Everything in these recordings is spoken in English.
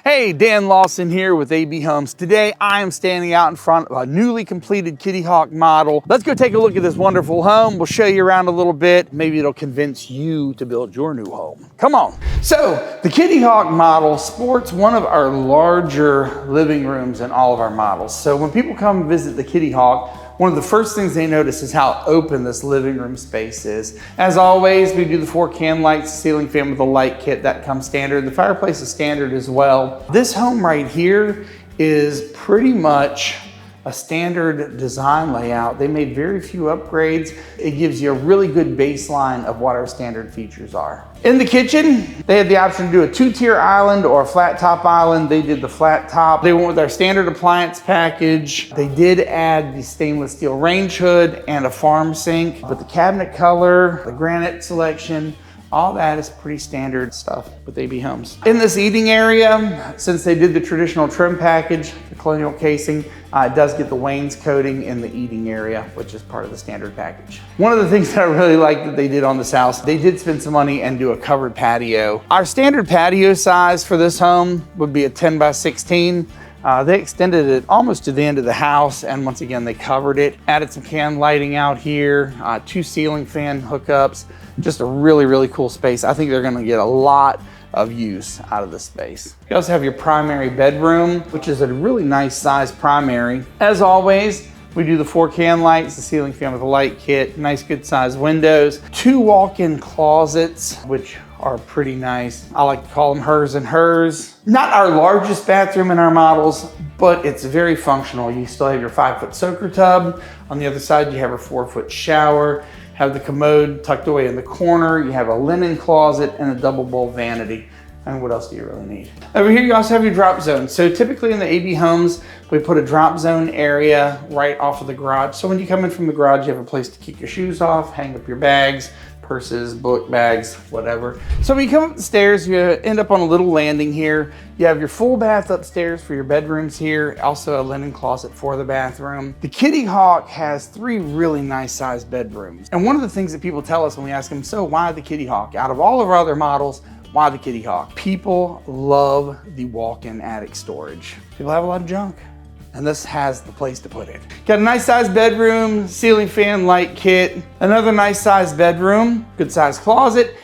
Hey, Dan Lawson here with AB Homes. Today I am standing out in front of a newly completed Kitty Hawk model. Let's go take a look at this wonderful home. We'll show you around a little bit. Maybe it'll convince you to build your new home. Come on. So the Kitty Hawk model sports one of our larger living rooms in all of our models. So when people come visit the Kitty Hawk, one of the first things they notice is how open this living room space is. As always, we do the 4 can lights, ceiling fan with a light kit that comes standard. The fireplace is standard as well. This home right here is pretty much a standard design layout. They made very few upgrades. It gives you a really good baseline of what our standard features are. In the kitchen, they had the option to do a 2-tier island or a flat top island. They did the flat top. They went with our standard appliance package. They did add the stainless steel range hood and a farm sink, but the cabinet color, the granite selection, all that is pretty standard stuff with AB Homes. In this eating area, since they did the traditional trim package, the colonial casing, it does get the wainscoting in the eating area, which is part of the standard package. One of the things that I really like that they did on this house, they did spend some money and do a covered patio. Our standard patio size for this home would be a 10 by 16. They extended it almost to the end of the house, and once again, they covered it. Added some can lighting out here, 2 ceiling fan hookups, just a really, really cool space. I think they're gonna get a lot of use out of this space. You also have your primary bedroom, which is a really nice size primary. As always, we do the 4 can lights, the ceiling fan with a light kit, nice good size windows, 2 walk-in closets, which are pretty nice. I like to call them hers and hers. Not our largest bathroom in our models, but it's very functional. You still have your 5-foot soaker tub. On the other side, you have a 4-foot shower, have the commode tucked away in the corner. You have a linen closet and a double bowl vanity. And what else do you really need? Over here, you also have your drop zone. So typically in the AB Homes, we put a drop zone area right off of the garage. So when you come in from the garage, you have a place to kick your shoes off, hang up your bags, purses, book bags, whatever. So when you come up the stairs, you end up on a little landing here. You have your full bath upstairs for your bedrooms here, also a linen closet for the bathroom. The Kitty Hawk has 3 really nice sized bedrooms. And one of the things that people tell us when we ask them, so why the Kitty Hawk? Out of all of our other models, why the Kitty Hawk? People love the walk-in attic storage. People have a lot of junk, and this has the place to put it. Got a nice sized bedroom, ceiling fan, light kit, another nice sized bedroom, good sized closet,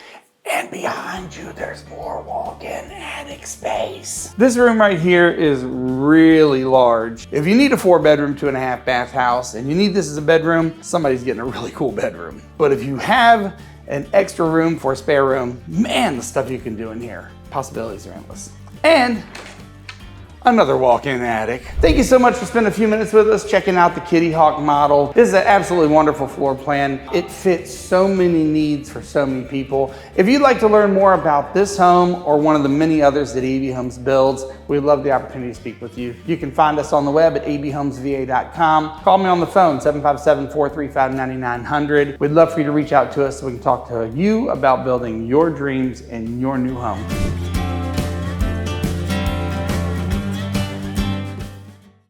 and behind you, there's more walk-in attic space. This room right here is really large. If you need a 4-bedroom, 2.5 bath house, and you need this as a bedroom, somebody's getting a really cool bedroom. But if you have an extra room for a spare room, man, the stuff you can do in here. Possibilities are endless. And another walk-in attic. Thank you so much for spending a few minutes with us checking out the Kitty Hawk model. This is an absolutely wonderful floor plan. It fits so many needs for so many people. If you'd like to learn more about this home or one of the many others that AB Homes builds, we'd love the opportunity to speak with you. You can find us on the web at abhomesva.com. Call me on the phone, 757-435-9900. We'd love for you to reach out to us so we can talk to you about building your dreams in your new home.